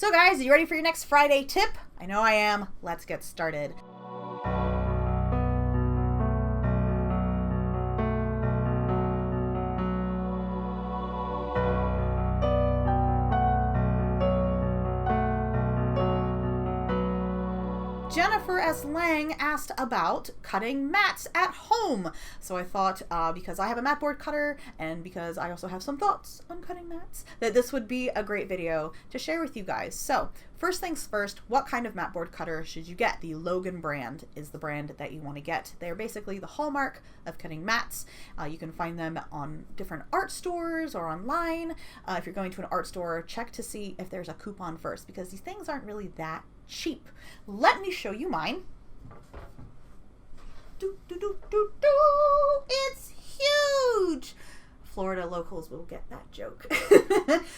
So guys, are you ready for your next Friday tip? I know I am. Let's get started. Jennifer S. Lang asked about cutting mats at home. So I thought, because I have a mat board cutter and because I also have some thoughts on cutting mats, that this would be a great video to share with you guys. So first things first, what kind of mat board cutter should you get? The Logan brand is the brand that you want to get. They're basically the hallmark of cutting mats. You can find them on different art stores or online. If you're going to an art store, check to see if there's a coupon first, because these things aren't really that cheap. Let me show you mine. It's huge. Florida locals will get that joke.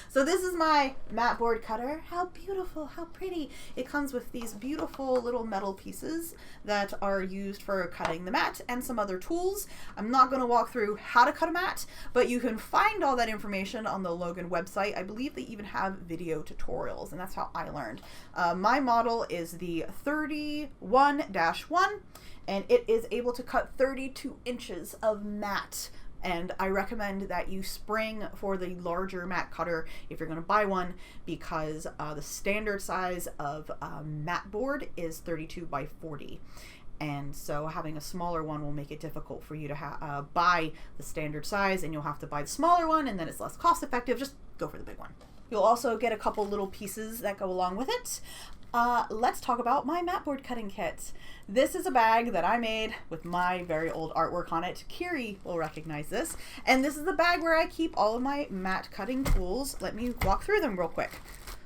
So this is my mat board cutter. How beautiful, how pretty. It comes with these beautiful little metal pieces that are used for cutting the mat and some other tools. I'm not going to walk through how to cut a mat, but you can find all that information on the Logan website. I believe they even have video tutorials, and that's how I learned. My model is the 31-1, and it is able to cut 32 inches of mat. And I recommend that you spring for the larger mat cutter if you're going to buy one, because the standard size of mat board is 32 by 40. And so having a smaller one will make it difficult for you to buy the standard size, and you'll have to buy the smaller one, and then it's less cost effective. Just go for the big one. You'll also get a couple little pieces that go along with it. Let's talk about my mat board cutting kit. This is a bag that I made with my very old artwork on it. Kiri will recognize this. And this is the bag where I keep all of my mat cutting tools. Let me walk through them real quick.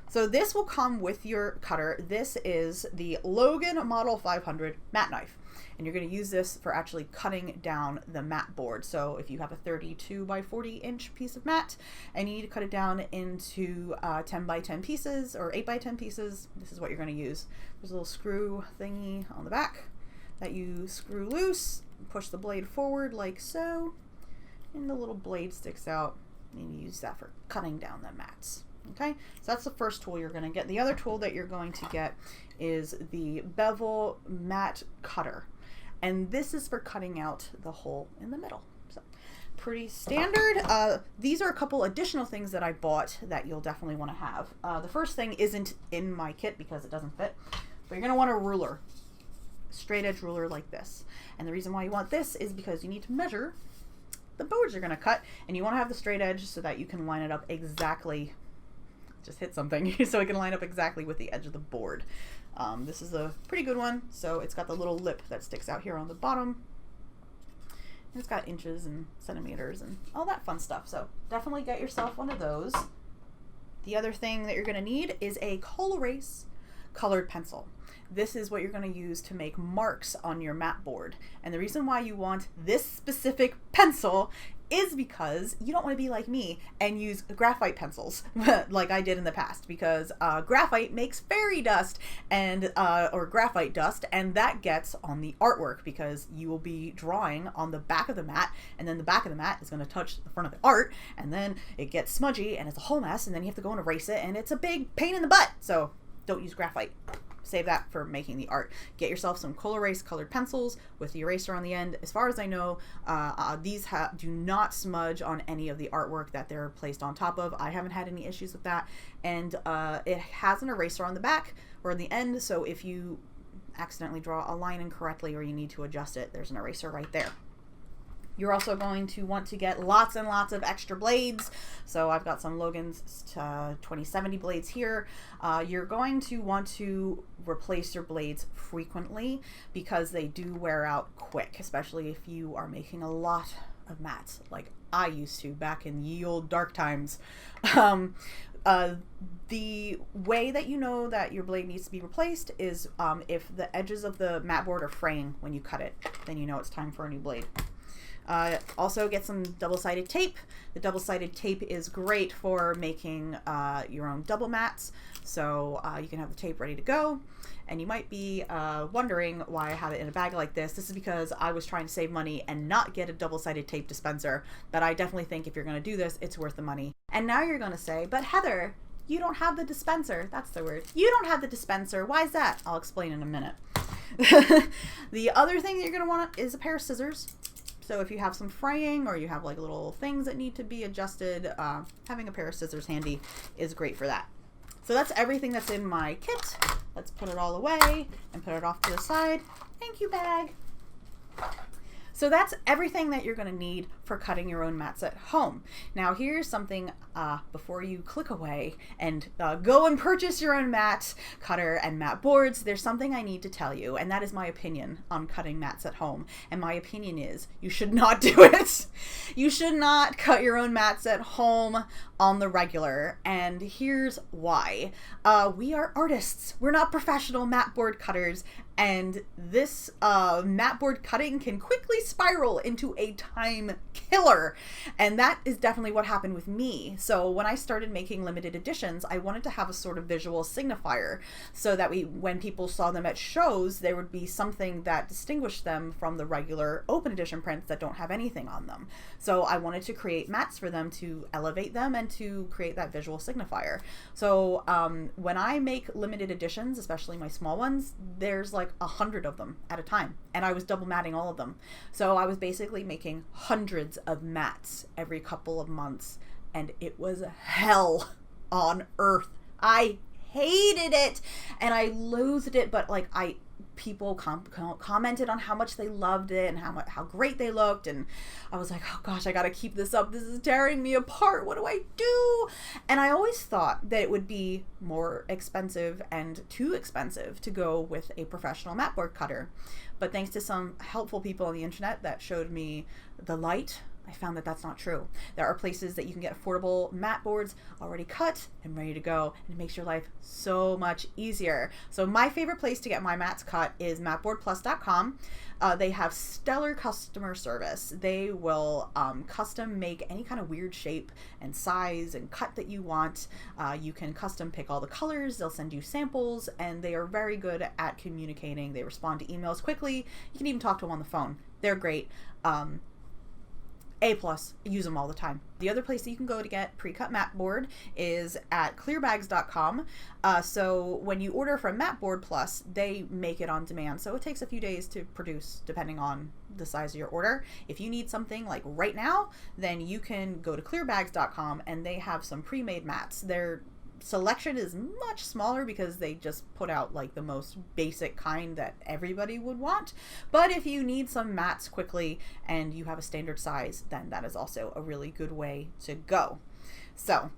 So this will come with your cutter. This is the Logan Model 500 mat knife. And you're going to use this for actually cutting down the mat board. So if you have a 32 by 40 inch piece of mat and you need to cut it down into 10 by 10 pieces or 8 by 10 pieces, this is what you're going to use. There's a little screw thingy on the back that you screw loose, push the blade forward like so, and the little blade sticks out, and you use that for cutting down the mats. Okay, so that's the first tool you're going to get. The other tool that you're going to get is the Bevel mat cutter. And this is for cutting out the hole in the middle. So pretty standard. These are a couple additional things that I bought that you'll definitely want to have. The first thing isn't in my kit because it doesn't fit, but you're going to want a ruler, straight edge ruler like this. And the reason why you want this is because you need to measure the boards you're going to cut, and you want to have the straight edge so that you can line it up exactly. Just hit something so it can line up exactly with the edge of the board. This is a pretty good one. So it's got the little lip that sticks out here on the bottom. And it's got inches and centimeters and all that fun stuff. So definitely get yourself one of those. The other thing that you're going to need is a Col-Erase colored pencil. This is what you're going to use to make marks on your mat board. And the reason why you want this specific pencil is because you don't want to be like me and use graphite pencils like I did in the past, because graphite makes fairy dust and or graphite dust, and that gets on the artwork because you will be drawing on the back of the mat, and then the back of the mat is going to touch the front of the art, and then it gets smudgy and it's a whole mess, and then you have to go and erase it, and it's a big pain in the butt. So don't use graphite. Save that for making the art. Get yourself some Col-Erase colored pencils with the eraser on the end. As far as I know, these do not smudge on any of the artwork that they're placed on top of. I haven't had any issues with that. And it has an eraser on the back or on the end, so if you accidentally draw a line incorrectly or you need to adjust it, there's an eraser right there. You're also going to want to get lots and lots of extra blades. So I've got some Logan's 2070 blades here. You're going to want to replace your blades frequently because they do wear out quick, especially if you are making a lot of mats like I used to back in ye old dark times. The way that you know that your blade needs to be replaced is if the edges of the mat board are fraying when you cut it, then you know it's time for a new blade. Also get some double-sided tape. The double-sided tape is great for making your own double mats, so you can have the tape ready to go. And you might be wondering why I have it in a bag like this. This is because I was trying to save money and not get a double-sided tape dispenser, but I definitely think if you're going to do this, it's worth the money. And now you're going to say, but Heather, you don't have the dispenser. That's the word. You don't have the dispenser. Why is that? I'll explain in a minute. The other thing that you're going to want is a pair of scissors. So if you have some fraying or you have like little things that need to be adjusted, having a pair of scissors handy is great for that. So that's everything that's in my kit. Let's put it all away and put it off to the side. Thank you, bag. So that's everything that you're going to need for cutting your own mats at home. Now here's something before you click away and go and purchase your own mat cutter and mat boards. There's something I need to tell you, and that is my opinion on cutting mats at home. And my opinion is you should not do it. You should not cut your own mats at home on the regular, and here's why. We are artists. We're not professional mat board cutters, and this mat board cutting can quickly spiral into a time killer, and that is definitely what happened with me. So when I started making limited editions, I wanted to have a sort of visual signifier so that when people saw them at shows, there would be something that distinguished them from the regular open edition prints that don't have anything on them. So I wanted to create mats for them to elevate them and to create that visual signifier. So when I make limited editions, especially my small ones, there's like 100 of them at a time, and I was double matting all of them. So I was basically making hundreds of mats every couple of months, and it was hell on earth. I hated it and I loathed it, but like people commented on how much they loved it and how great they looked, and I was like, oh gosh, I gotta keep this up. This is tearing me apart. What do I do? And I always thought that it would be more expensive and too expensive to go with a professional mat board cutter. But thanks to some helpful people on the internet that showed me the light, I found that that's not true. There are places that you can get affordable mat boards already cut and ready to go, and it makes your life so much easier. So my favorite place to get my mats cut is matboardplus.com. They have stellar customer service. They will custom make any kind of weird shape and size and cut that you want. You can custom pick all the colors. They'll send you samples, and they are very good at communicating. They respond to emails quickly. You can even talk to them on the phone. They're great. A+, use them all the time. The other place that you can go to get pre-cut mat board is at clearbags.com. So when you order from Matboard Plus, they make it on demand. So it takes a few days to produce depending on the size of your order. If you need something like right now, then you can go to clearbags.com and they have some pre-made mats. Their selection is much smaller because they just put out like the most basic kind that everybody would want. But if you need some mats quickly and you have a standard size, then that is also a really good way to go. So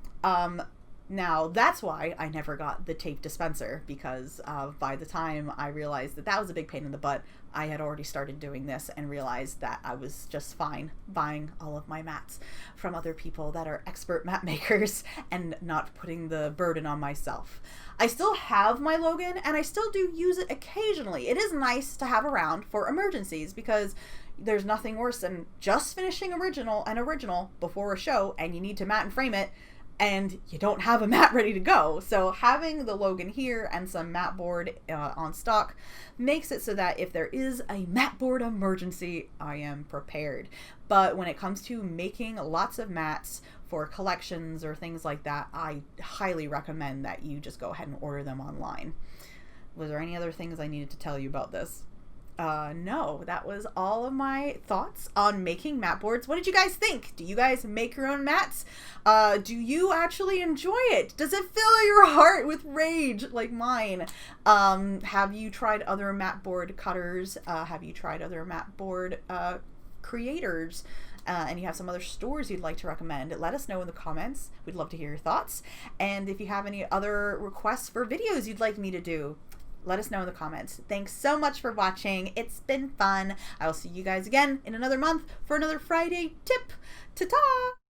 now that's why I never got the tape dispenser, because by the time I realized that that was a big pain in the butt, I had already started doing this and realized that I was just fine buying all of my mats from other people that are expert mat makers and not putting the burden on myself. I still have my Logan and I still do use it occasionally. It is nice to have around for emergencies, because there's nothing worse than just finishing an original before a show and you need to mat and frame it and you don't have a mat ready to go. So having the Logan here and some mat board on stock makes it so that if there is a mat board emergency, I am prepared. But when it comes to making lots of mats for collections or things like that, I highly recommend that you just go ahead and order them online. Was there any other things I needed to tell you about this? No, that was all of my thoughts on making mat boards. What did you guys think? Do you guys make your own mats? Do you actually enjoy it? Does it fill your heart with rage like mine? Have you tried other mat board cutters? Have you tried other mat board creators? And you have some other stores you'd like to recommend, let us know in the comments. We'd love to hear your thoughts. And if you have any other requests for videos you'd like me to do, let us know in the comments. Thanks so much for watching. It's been fun. I will see you guys again in another month for another Friday tip. Ta-ta!